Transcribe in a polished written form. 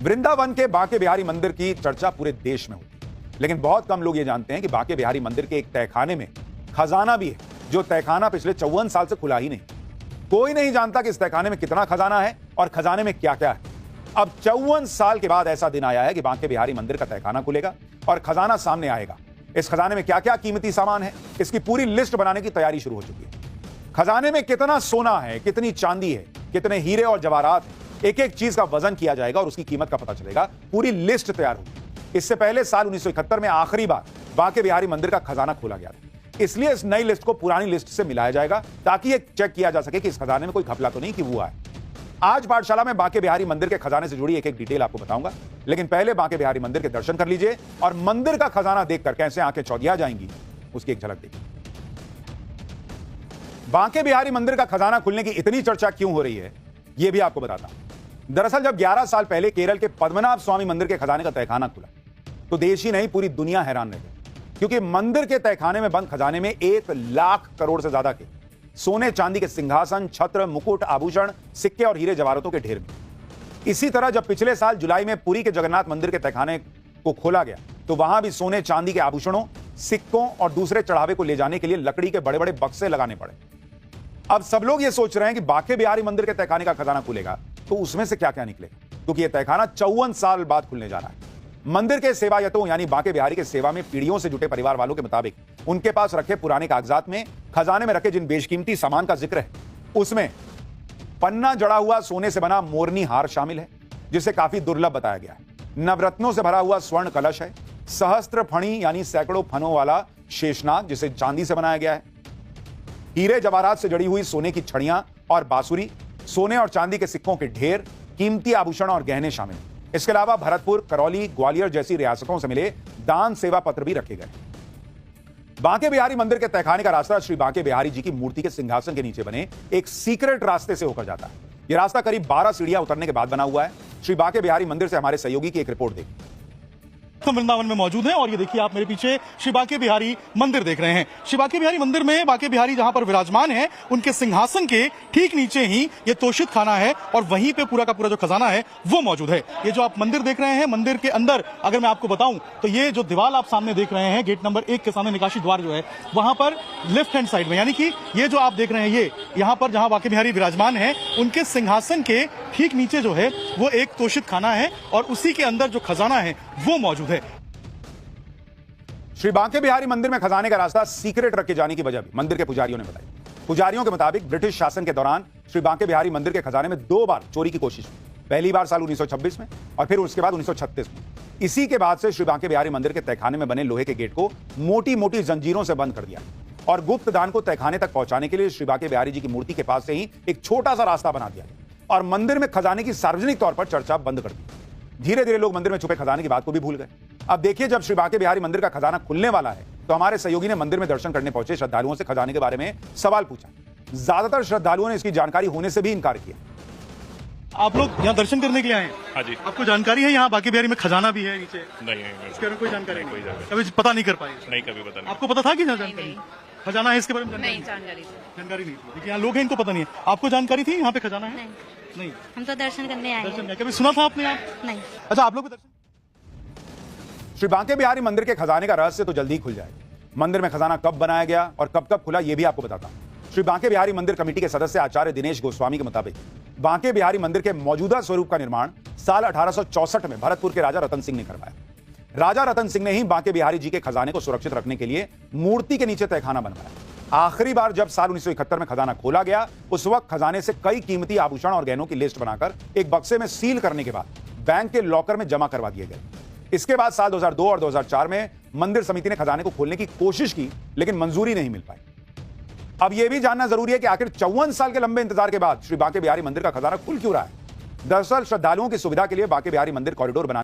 वृंदावन के बांके बिहारी मंदिर की चर्चा पूरे देश में होती है, लेकिन बहुत कम लोग ये जानते हैं कि बांके बिहारी मंदिर के एक तहखाने में खजाना भी है, जो तहखाना पिछले 54 साल से खुला ही नहीं। कोई नहीं जानता कि इस तहखाने में कितना खजाना है और खजाने में क्या क्या है। अब 54 साल के बाद ऐसा दिन आया है कि बांके बिहारी मंदिर का तहखाना खुलेगा और खजाना सामने आएगा। इस खजाने में क्या क्या कीमती सामान है, इसकी पूरी लिस्ट बनाने की तैयारी शुरू हो चुकी है। खजाने में कितना सोना है, कितनी चांदी है, कितने हीरे और जवाहरात हैं, एक एक चीज का वजन किया जाएगा और उसकी कीमत का पता चलेगा। पूरी लिस्ट तैयार होगी। इससे पहले साल 1971 में आखिरी बार बांके बिहारी मंदिर का खजाना खोला गया था, इसलिए इस नई लिस्ट को पुरानी लिस्ट से मिलाया जाएगा ताकि यह चेक किया जा सके कि इस खजाने में कोई घपला तो नहीं कि हुआ है। आज पाठशाला में बांके बिहारी मंदिर के खजाने से जुड़ी एक एक डिटेल आपको बताऊंगा, लेकिन पहले बांके बिहारी मंदिर के दर्शन कर लीजिए और मंदिर का खजाना देखकर कैसे आंखें चौधिया जाएंगी उसकी एक झलक देखिए। बांके बिहारी मंदिर का खजाना खुलने की इतनी चर्चा क्यों हो रही है, यह भी आपको बताता हूं। दरअसल जब 11 साल पहले केरल के पद्मनाभ स्वामी मंदिर के खजाने का तहखाना खुला तो देश ही नहीं पूरी दुनिया हैरान रह गई, क्योंकि मंदिर के तहखाने में बंद खजाने में 1 लाख करोड़ से ज्यादा के सोने चांदी के सिंहासन, छत्र, मुकुट, आभूषण, सिक्के और हीरे जवाहरातों के ढेर में। इसी तरह जब पिछले साल जुलाई में पुरी के जगन्नाथ मंदिर के तहखाने को खोला गया तो वहां भी सोने चांदी के आभूषणों, सिक्कों और दूसरे चढ़ावे को ले जाने के लिए लकड़ी के बड़े बड़े बक्से लगाने पड़े। अब सब लोग ये सोच रहे हैं कि बांके बिहारी मंदिर के तहखाने का खजाना खुलेगा तो उसमें से क्या क्या निकलेगा, क्योंकि यह तहखाना 54 साल बाद खुलने जा रहा है। मंदिर के सेवायतों यानी बांके बिहारी के सेवा में पीढ़ियों से जुटे परिवार वालों के मुताबिक उनके पास रखे पुराने कागजात में खजाने में रखे जिन बेशकीमती सामान का जिक्र है उसमें पन्ना जड़ा हुआ सोने से बना मोरनी हार शामिल है, जिसे काफी दुर्लभ बताया गया है। नवरत्नों से भरा हुआ स्वर्ण कलश है। सहस्त्र फणी यानी सैकड़ों फनों वाला शेषनाग जिसे चांदी से बनाया गया है। हीरे जवाहरात से जड़ी हुई सोने की छड़ियां और बांसुरी, सोने और चांदी के सिक्कों के ढेर, कीमती आभूषण और गहने शामिल। इसके अलावा भरतपुर, करौली, ग्वालियर जैसी रियासतों से मिले दान सेवा पत्र भी रखे गए। बांके बिहारी मंदिर के तहखाने का रास्ता श्री बांके बिहारी जी की मूर्ति के सिंहासन के नीचे बने एक सीक्रेट रास्ते से होकर जाता है। यह रास्ता करीब 12 सीढ़ियां उतरने के बाद बना हुआ है। श्री बांके बिहारी मंदिर से हमारे सहयोगी की एक रिपोर्ट देखिए। हम वृंदावन में मौजूद हैं और ये देखिए आप मेरे पीछे श्री बांके बिहारी मंदिर देख रहे हैं। श्री बांके बिहारी मंदिर में बांके बिहारी जहां पर विराजमान है उनके सिंहासन के ठीक नीचे ही ये तोशित खाना है और वहीं पे पूरा का पूरा जो खजाना है वो मौजूद है। ये जो आप मंदिर देख रहे हैं, मंदिर के अंदर अगर मैं आपको बताऊं तो ये जो दीवार आप सामने देख रहे हैं, गेट नंबर 1 के सामने निकासी द्वार जो है वहां पर लेफ्ट हैंड साइड में, यानी कि ये जो आप देख रहे हैं ये यहाँ पर जहां बांके बिहारी विराजमान है उनके सिंहासन के ठीक नीचे जो है वो एक तोशित खाना है और उसी के अंदर जो खजाना है वो मौजूद है। श्री बांके बिहारी मंदिर में खजाने का रास्ता सीक्रेट रखे जाने की वजह भी मंदिर के पुजारियों ने बताई। पुजारियों के मुताबिक ब्रिटिश शासन के दौरान श्री बांके बिहारी मंदिर के खजाने में 2 बार चोरी की कोशिश हुई। पहली बार साल 1926 में और फिर उसके बाद 1936 में। इसी के बाद से श्री बांके बिहारी मंदिर के तहखाने में बने लोहे के गेट को मोटी मोटी जंजीरों से बंद कर दिया और गुप्त दान को तहखाने तक पहुंचाने के लिए श्री बांके बिहारी जी की मूर्ति के पास से ही एक छोटा सा रास्ता बना दिया और मंदिर में खजाने की सार्वजनिक तौर पर चर्चा बंद कर दी। धीरे धीरे लोग मंदिर में छुपे खजाने की बात को भी भूल गए। अब देखिए, जब श्री बांके बिहारी मंदिर का खजाना खुलने वाला है तो हमारे सहयोगी ने मंदिर में दर्शन करने पहुंचे श्रद्धालुओं से खजाने के बारे में सवाल पूछा। ज्यादातर श्रद्धालुओं ने इसकी जानकारी होने से भी इनकार किया। आप लोग यहाँ दर्शन करने के लिए आए? हाँ जी। आपको जानकारी है यहाँ बांके बिहारी में खजाना भी है नीचे? नहीं इसके बारे में कोई जानकारी कोई जानकारी कभी पता नहीं कर पाए? नहीं, कभी पता नहीं। आपको पता था कि जानकारी खजाना है इसके बारे में? नहीं, जानकारी नहीं थी। देखिए यहाँ लोग हैं, इनको पता नहीं है। आपको जानकारी थी यहाँ पे खजाना है? नहीं, हम तो दर्शन करने आए हैं। कभी सुना था आपने? आप नहीं। अच्छा, आप लोग भी दर्शन। श्री बांके बिहारी मंदिर के खजाने का रहस्य तो जल्दी ही खुल जाएगा। मंदिर में खजाना कब बनाया गया और कब कब खुला ये भी आपको बताता हूं। श्री बांके बिहारी मंदिर कमेटी के सदस्य आचार्य दिनेश गोस्वामी के मुताबिक बांके बिहारी मंदिर के मौजूदा स्वरूप का निर्माण साल 1864 में भरतपुर के राजा रतन सिंह ने करवाया। राजा रतन सिंह ने ही बांके बिहारी जी के खजाने को सुरक्षित रखने के लिए मूर्ति के नीचे तहखाना बनवाया। आखिरी बार जब साल 1971 में खजाना खोला गया उस वक्त खजाने से कई कीमती आभूषण और गहनों की लिस्ट बनाकर एक बक्से में सील करने के बाद बैंक के लॉकर में जमा करवा दिए गए। इसके बाद साल 2002 और 2004 में मंदिर समिति ने खजाने को खोलने की कोशिश की, लेकिन मंजूरी नहीं मिल पाई। अब यह भी जानना जरूरी है कि आखिर 54 साल के लंबे इंतजार के बाद श्री बांके बिहारी मंदिर का खजाना खुल क्यों रहा है। दरअसल श्रद्धालुओं की सुविधा के लिए बांके बिहारी मंदिर कॉरिडोर बना